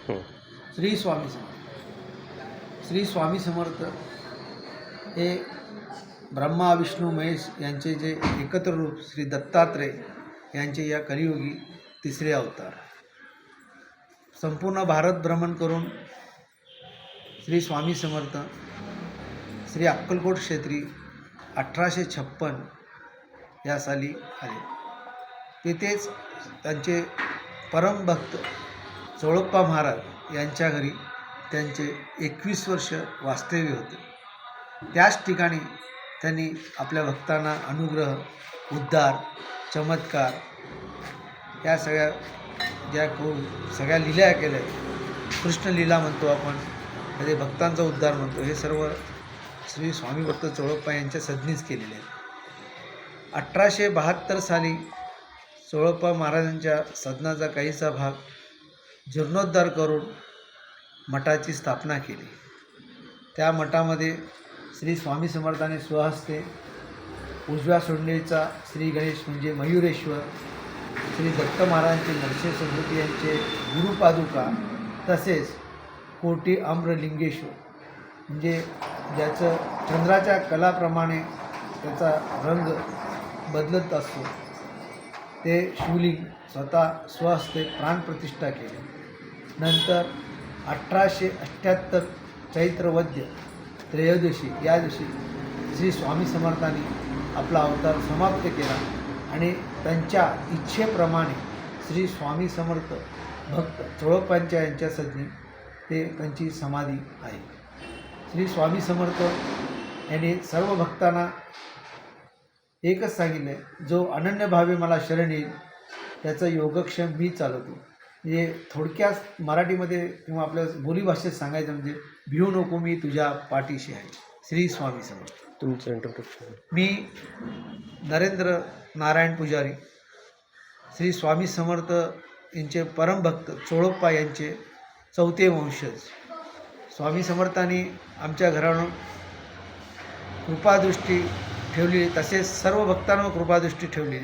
श्री स्वामी समर्थ. श्री स्वामी समर्थ हे ब्रह्मा विष्णू महेश यांचे जे एकत्र रूप श्री दत्तात्रेय यांचे या कलियुगी तिसरे अवतार. संपूर्ण भारत भ्रमण करून श्री स्वामी समर्थ श्री अक्कलकोट क्षेत्री 1856 या साली आले. तिथेच त्यांचे परमभक्त चोळप्पा महाराज यांच्या घरी त्यांचे 21 वर्ष वास्तव्य होते. त्याच ठिकाणी त्यांनी आपल्या भक्तांना अनुग्रह, उद्धार, चमत्कार या सगळ्या लीला केल्या. कृष्णलीला म्हणतो आपण, कधी भक्तांचा उद्धार म्हणतो. हे सर्व श्री स्वामी भक्त चोळप्पा यांच्या सदनीच केलेले आहेत. 1872 साली चोळप्पा महाराजांच्या सदनाचा काहीसा भाग जीर्णोद्धार करून मठाची स्थापना केली. त्या मठामध्ये श्री स्वामी समर्थाने स्वहस्ते उजव्या सोंडेचा श्री गणेश म्हणजे मयुरेश्वर, श्री दत्त महाराजांचे नरसिंह समृद्धी यांचे गुरुपादुका, तसेच कोटी आम्रलिंगेश्वर म्हणजे ज्याचं चंद्राच्या कलाप्रमाणे त्याचा रंग बदलत असतो ते शिवलिंग स्वतः स्वहस्ते प्राणप्रतिष्ठा केली. नंतर 1878 चैत्रवद्य त्रयोदशी या दिवशी श्री स्वामी समर्थांनी आपला अवतार समाप्त केला आणि त्यांच्या इच्छेप्रमाणे श्री स्वामी समर्थ भक्त चोळप्पांच्या यांच्या सदनी ते त्यांची समाधी आहे. श्री स्वामी समर्थ यांनी सर्व भक्तांना एकच सांगितले, जो अनन्यभावे मला शरण येईल त्याचा योगक्षेम मी चालवतो. म्हणजे थोडक्यात मराठीमध्ये किंवा आपल्या बोलीभाषेत सांगायचं म्हणजे भिऊ नको, मी तुझ्या पाठीशी आहे. श्री स्वामी समर्थ. तुमचं इंट्रोडक्शन. मी नरेंद्र नारायण पुजारी, श्री स्वामी समर्थ यांचे परमभक्त चोळप्पा यांचे 4थे वंशज. स्वामी समर्थांनी आमच्या घरावर कृपादृष्टी ठेवली, तसेच सर्व भक्तांवर कृपादृष्टी ठेवली.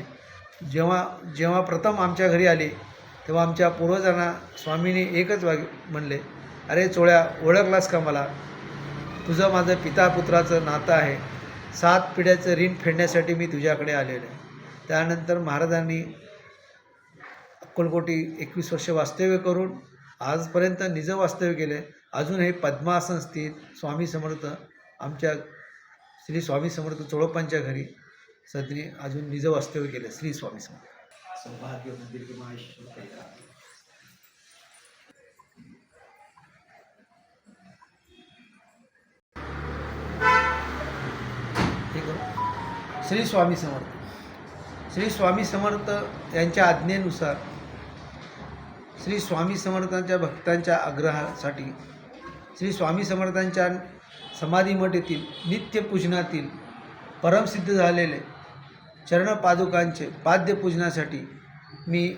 जेव्हा प्रथम आमच्या घरी आले तेव्हा आमच्या पूर्वजांना स्वामींनी एकच म्हणले, अरे चोळ्या, ओळखलास का मला? तुझं माझं पिता पुत्राचं नातं आहे. 7 पिढ्याचं ऋण फेडण्यासाठी मी तुझ्याकडे आलेलो आहे. त्यानंतर महाराजांनी अक्कलकोटी 21 वर्ष वास्तव्य करून आजपर्यंत निज वास्तव्य केले. अजून हे पद्मासन स्थित स्वामी समर्थ आमच्या श्री स्वामी समर्थ चोळप्पांच्या घरी सदनी अजून निज वास्तव्य केले. श्री स्वामी समर्थ. सौभाग्य मंदिर की श्री स्वामी समर्थ. श्री स्वामी समर्थ यांच्या आज्ञेनुसार श्री स्वामी समर्थांच्या भक्तांच्या आग्रहासाठी श्री स्वामी समर्थांच्या समाधीमठ येथील नित्यपूजनातील परमसिद्ध झालेले चरणपादुकांचे पाद्यपूजनासाठी मी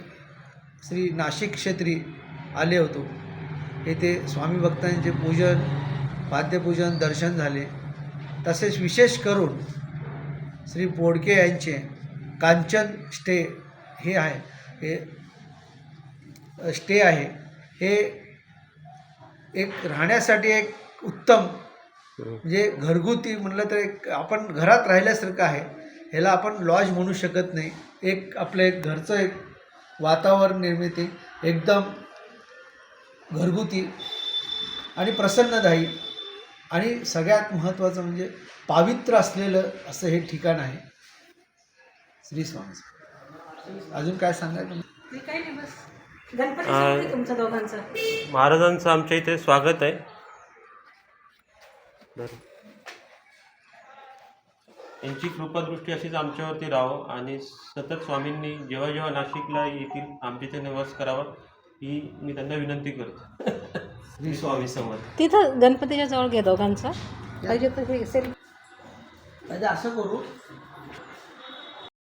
श्री नाशिक क्षेत्री आले होतो. येथे स्वामी भक्तांचे पूजन, पाद्यपूजन, दर्शन झाले. तसेच विशेष करून श्री बोडके यांचे कांचन स्टे हे आहे, हे स्टे आहे. हे एक राहण्यासाठी एक उत्तम म्हणजे घरगुती म्हणलं तर एक आपण घरात राहिल्यासारखं आहे. ह्याला आपण लॉज म्हणू शकत नाही. एक आपलं एक घरचं एक वातावरण निर्मिती एकदम घरगुती आणि प्रसन्नदायी आणि सगळ्यात महत्त्वाचं म्हणजे पावित्र असलेलं असं हे ठिकाण आहे. श्री स्वामी. अजून काय सांगायचं? काही नाही, बस गणपती तुमच्या दोघांचं महाराजांचं आमच्या इथे स्वागत आहे. यांची कृपादृष्टी अशीच आमच्यावरती राहावं आणि सतत स्वामींनी जेव्हा जेव्हा नाशिकला येतील आमच्या इथे निवास करावा ही मी त्यांना विनंती करतो. श्री स्वामी समर्थ. तिथं गणपतीच्या जवळ घे दोघांचं पाहिजे तर हे असेल. असं करू